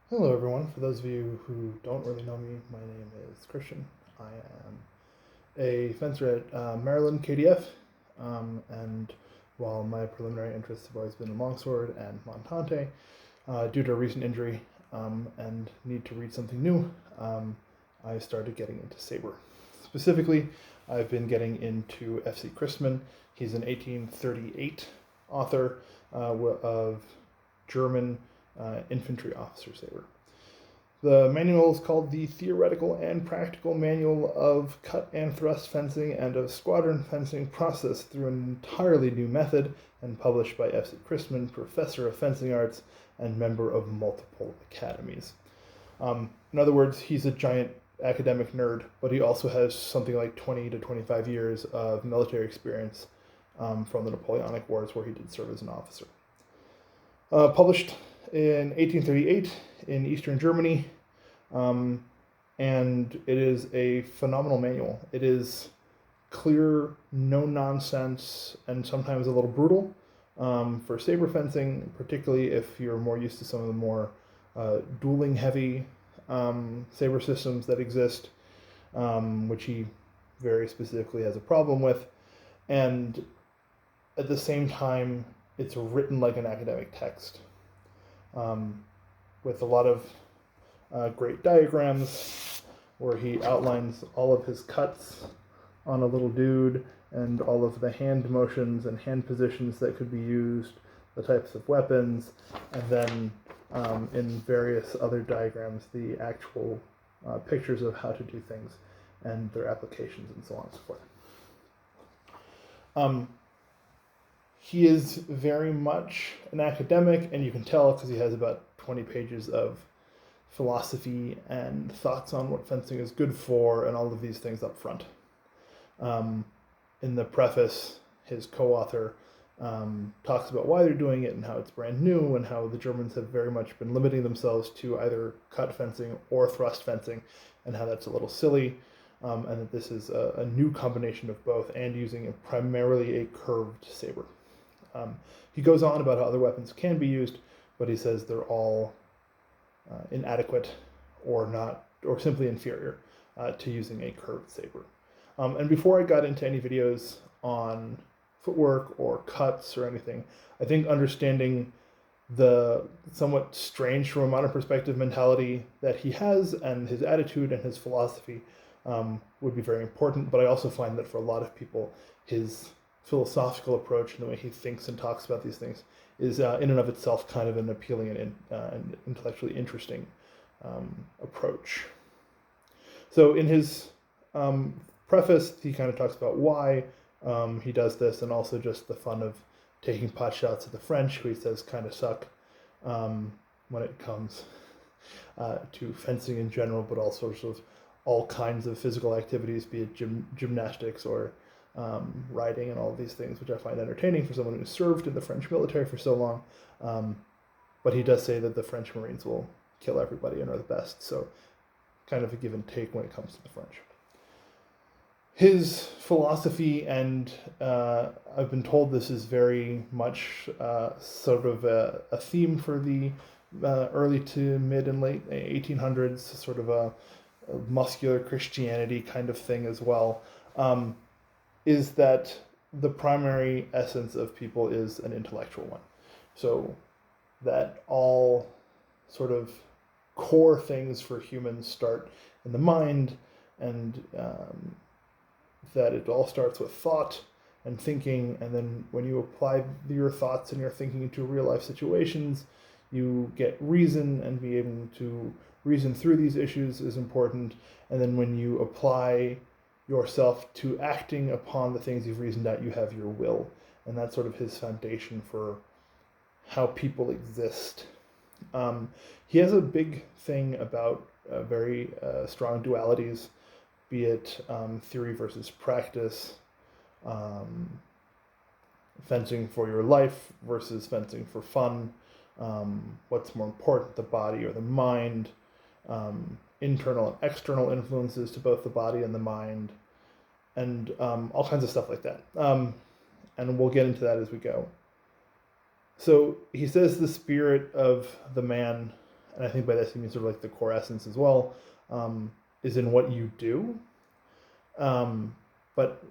Hello, everyone. For those of you who don't really know me, my name is Christian. I am a fencer at Maryland KDF, and while my preliminary interests have always been in longsword and montante, due to a recent injury and need to read something new, I started getting into Saber. Specifically, I've been getting into FC Christman. He's an 1838 author of German infantry officer saber. The manual is called the Theoretical and Practical Manual of Cut and Thrust Fencing and of Squadron Fencing Process through an entirely new method, and published by F.C. Christman, Professor of Fencing Arts and member of multiple academies. In other words, he's a giant academic nerd, but he also has something like 20 to 25 years of military experience from the Napoleonic Wars, where he did serve as an officer. Published in 1838 in Eastern Germany, and it is a phenomenal manual. It is clear, no nonsense, and sometimes a little brutal for saber fencing, particularly if you're more used to some of the more dueling heavy saber systems that exist, which he very specifically has a problem with. And at the same time, it's written like an academic text, with a lot of great diagrams where he outlines all of his cuts on a little dude and all of the hand motions and hand positions that could be used, the types of weapons, and then in various other diagrams, the actual pictures of how to do things and their applications and so on and so forth. He is very much an academic, and you can tell because he has about 20 pages of philosophy and thoughts on what fencing is good for and all of these things up front. In the preface, his co-author talks about why they're doing it and how it's brand new and how the Germans have very much been limiting themselves to either cut fencing or thrust fencing, and how that's a little silly, and that this is a new combination of both and using primarily a curved saber. He goes on about how other weapons can be used, but he says they're all inadequate or not, or simply inferior to using a curved saber. And before I got into any videos on footwork or cuts or anything, I think understanding the somewhat strange from a modern perspective mentality that he has and his attitude and his philosophy would be very important. But I also find that for a lot of people, his philosophical approach and the way he thinks and talks about these things is in and of itself kind of an appealing and intellectually interesting approach. So in his preface, he kind of talks about why he does this, and also just the fun of taking pot shots at the French, who he says kind of suck when it comes to fencing in general, but also sort of all kinds of physical activities, be it gymnastics or riding and all of these things, which I find entertaining for someone who served in the French military for so long. But he does say that the French Marines will kill everybody and are the best, so kind of a give and take when it comes to the French. His philosophy, and I've been told this is very much sort of a theme for the early to mid and late 1800s, sort of a muscular Christianity kind of thing as well, is that the primary essence of people is an intellectual one. So that all sort of core things for humans start in the mind, and that it all starts with thought and thinking, and then when you apply your thoughts and your thinking to real life situations, you get reason, and being able to reason through these issues is important. And then when you apply yourself to acting upon the things you've reasoned out, you have your will, and that's sort of his foundation for how people exist. He has a big thing about very strong dualities, be it theory versus practice, fencing for your life versus fencing for fun, what's more important, the body or the mind, internal and external influences to both the body and the mind, and all kinds of stuff like that. And we'll get into that as we go. So he says the spirit of the man and I think by this he means sort of like the core essence as well, is in what you do. But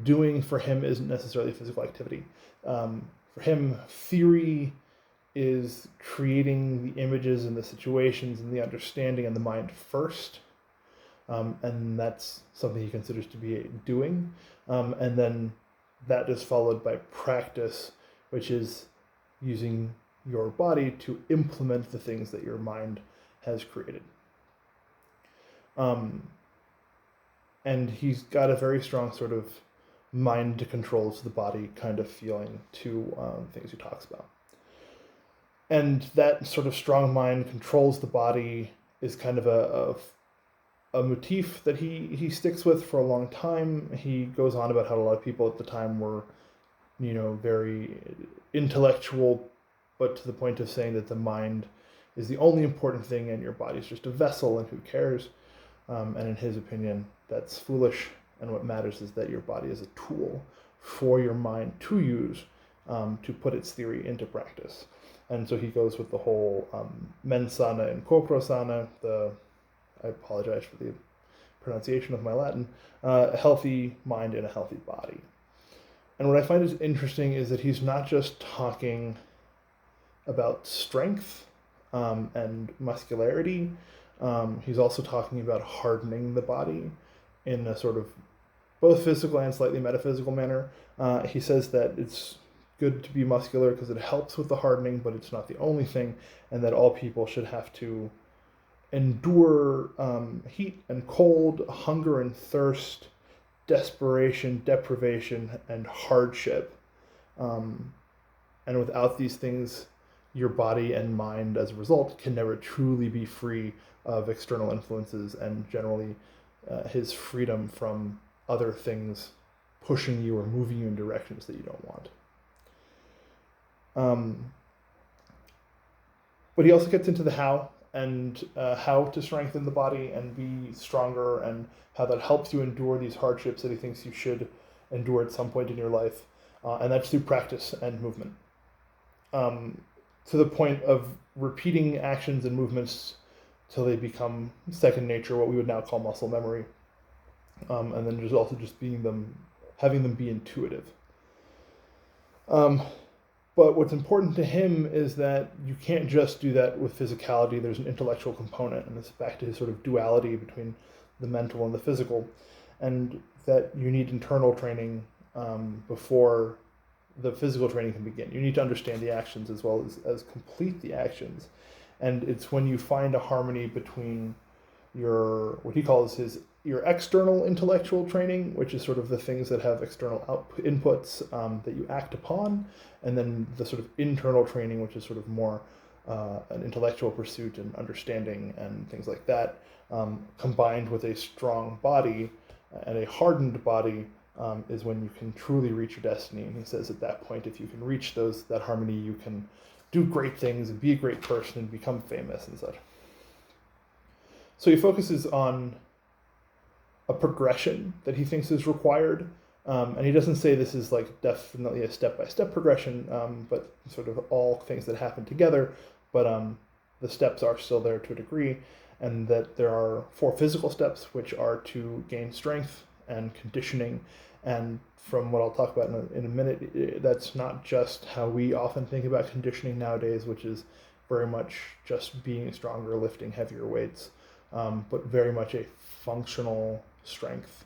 doing for him isn't necessarily physical activity. For him, theory is creating the images and the situations and the understanding in the mind first. And that's something he considers to be doing. And then that is followed by practice, which is using your body to implement the things that your mind has created. And he's got a very strong sort of mind controls the body kind of feeling to things he talks about. And that sort of strong mind controls the body is kind of a motif that he sticks with for a long time. He goes on about how a lot of people at the time were, very intellectual, but to the point of saying that the mind is the only important thing and your body is just a vessel and who cares. And in his opinion, that's foolish. And what matters is that your body is a tool for your mind to use to put its theory into practice. And so he goes with the whole mens sana and corpore sana, I apologize for the pronunciation of my Latin, a healthy mind and a healthy body. And what I find is interesting is that he's not just talking about strength and muscularity. He's also talking about hardening the body in a sort of both physical and slightly metaphysical manner. He says that it's good to be muscular because it helps with the hardening, but it's not the only thing, and that all people should have to endure heat and cold, hunger and thirst, desperation, deprivation, and hardship. And without these things, your body and mind, as a result, can never truly be free of external influences and generally his freedom from other things pushing you or moving you in directions that you don't want. But he also gets into the how, and how to strengthen the body and be stronger, and how that helps you endure these hardships that he thinks you should endure at some point in your life. And that's through practice and movement. To the point of repeating actions and movements till they become second nature, what we would now call muscle memory. And then there's also just having them be intuitive. But what's important to him is that you can't just do that with physicality. There's an intellectual component, and it's back to his sort of duality between the mental and the physical, and that you need internal training before the physical training can begin. You need to understand the actions as well as complete the actions. And it's when you find a harmony between what he calls your external intellectual training, which is sort of the things that have external inputs that you act upon, and then the sort of internal training, which is sort of more an intellectual pursuit and understanding and things like that, combined with a strong body and a hardened body, is when you can truly reach your destiny. And he says at that point, if you can reach that harmony, you can do great things and be a great person and become famous and such. So he focuses on a progression that he thinks is required. And he doesn't say this is like definitely a step-by-step progression, but sort of all things that happen together. But the steps are still there to a degree, and that there are 4 physical steps, which are to gain strength and conditioning. And from what I'll talk about in a minute, that's not just how we often think about conditioning nowadays, which is very much just being stronger, lifting heavier weights, but very much a functional strength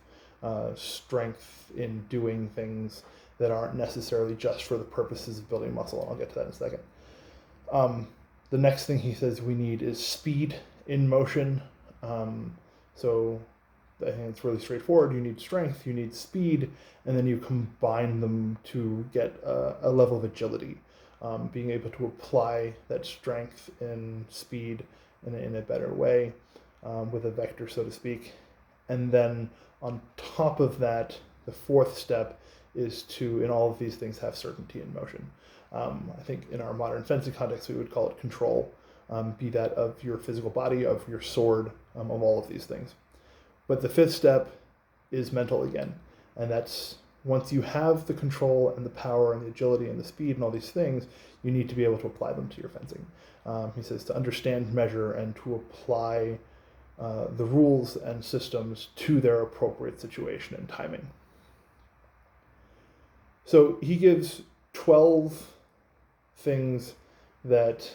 in doing things that aren't necessarily just for the purposes of building muscle, and I'll get to that in a second. The next thing he says we need is speed in motion. So I think it's really straightforward. You need strength, you need speed, and then you combine them to get a level of agility, being able to apply that strength and speed in a better way, with a vector, so to speak. And then on top of that, the 4th step is to, in all of these things, have certainty in motion. I think in our modern fencing context, we would call it control, be that of your physical body, of your sword, of all of these things. But the 5th step is mental again, and that's once you have the control and the power and the agility and the speed and all these things, you need to be able to apply them to your fencing. He says to understand, measure, and to apply the rules and systems to their appropriate situation and timing. So he gives 12 things that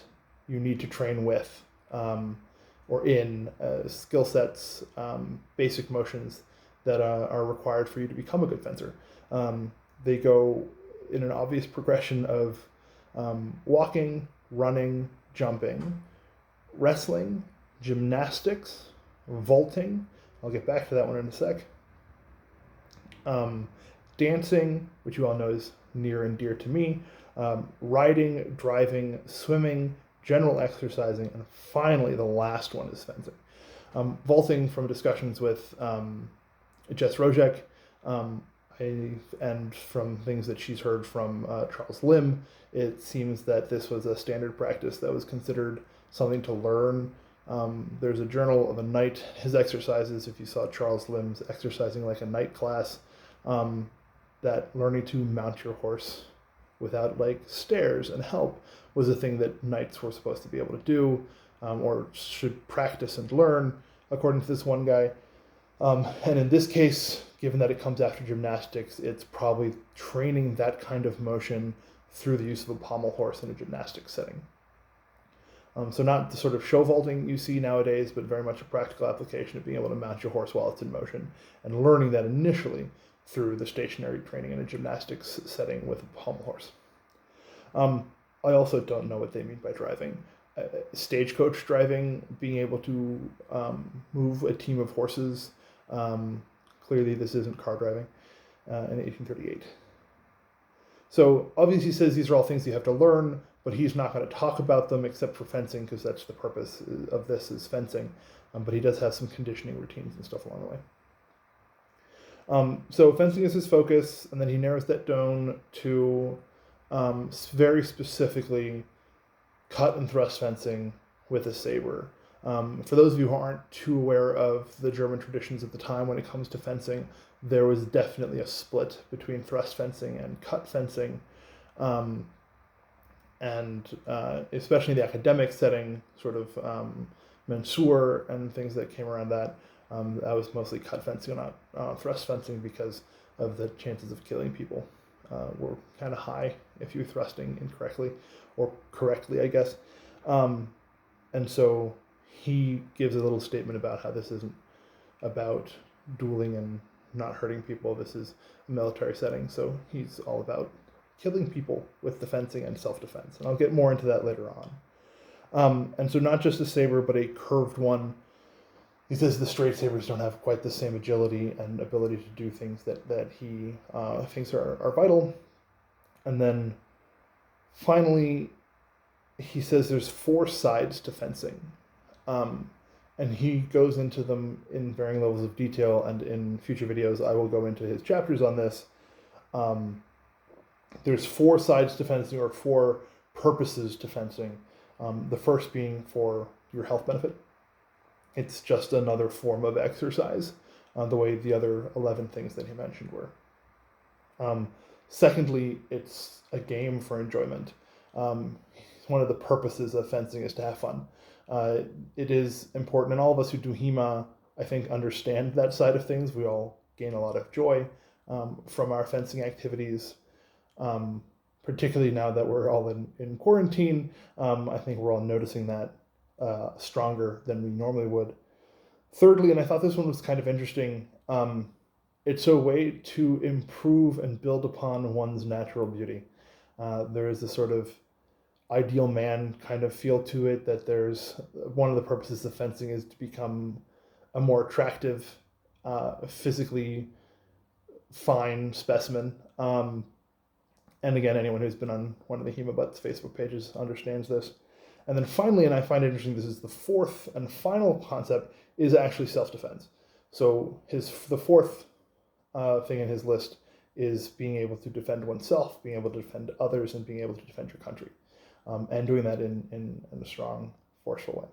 you need to train with or in skill sets, basic motions that are required for you to become a good fencer. They go in an obvious progression of walking, running, jumping, wrestling, gymnastics, vaulting. I'll get back to that one in a sec. Dancing, which you all know is near and dear to me, riding, driving, swimming, general exercising, and finally the last one is fencing. Vaulting, from discussions with Jess Rojek, and from things that she's heard from Charles Limb, it seems that this was a standard practice that was considered something to learn. There's a journal of a knight, his exercises, if you saw Charles Limb's exercising like a knight class, that learning to mount your horse without like stairs and help was a thing that knights were supposed to be able to do, or should practice and learn, according to this one guy. And in this case, given that it comes after gymnastics, it's probably training that kind of motion through the use of a pommel horse in a gymnastics setting. So not the sort of show vaulting you see nowadays, but very much a practical application of being able to mount your horse while it's in motion, and learning that initially through the stationary training in a gymnastics setting with a pommel horse. I also don't know what they mean by driving. Stagecoach driving, being able to move a team of horses. Clearly this isn't car driving in 1838. So obviously he says these are all things you have to learn, but he's not going to talk about them except for fencing, because that's the purpose of this, is fencing. But he does have some conditioning routines and stuff along the way. So fencing is his focus, and then he narrows that down to very specifically cut and thrust fencing with a saber. For those of you who aren't too aware of the German traditions at the time when it comes to fencing, there was definitely a split between thrust fencing and cut fencing. And especially in the academic setting, sort of mensur and things that came around that, that was mostly cut fencing, not thrust fencing, because of the chances of killing people were kind of high if you were thrusting incorrectly, or correctly, I guess. And so he gives a little statement about how this isn't about dueling and not hurting people. This is a military setting, so he's all about killing people with the fencing and self-defense. And I'll get more into that later on. And so not just a saber, but a curved one. He says the straight sabers don't have quite the same agility and ability to do things that he thinks are vital. And then finally, he says there's 4 sides to fencing. And he goes into them in varying levels of detail, and in future videos I will go into his chapters on this. There's 4 sides to fencing, or 4 purposes to fencing. The first being for your health benefit. It's just another form of exercise, the way the other 11 things that he mentioned were. Secondly, it's a game for enjoyment. One of the purposes of fencing is to have fun. It is important, and all of us who do HEMA, I think, understand that side of things. We all gain a lot of joy from our fencing activities, particularly now that we're all in quarantine. I think we're all noticing that stronger than we normally would. Thirdly, and I thought this one was kind of interesting, it's a way to improve and build upon one's natural beauty. There is this sort of ideal man kind of feel to it, that there's one of the purposes of fencing is to become a more attractive, physically fine specimen. And again, anyone who's been on one of the HEMA Butts Facebook pages understands this. And then finally, and I find it interesting, this is the 4th and final concept, is actually self-defense. So the 4th thing in his list is being able to defend oneself, being able to defend others, and being able to defend your country. And doing that in a strong, forceful way.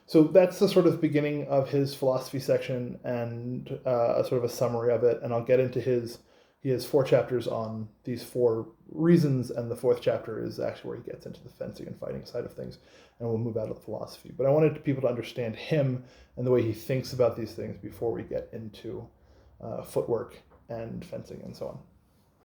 So that's the sort of beginning of his philosophy section, and a sort of a summary of it. And I'll get into his he has 4 chapters on these 4 reasons, and the 4th chapter is actually where he gets into the fencing and fighting side of things, and we'll move out of the philosophy. But I wanted people to understand him and the way he thinks about these things before we get into footwork and fencing and so on.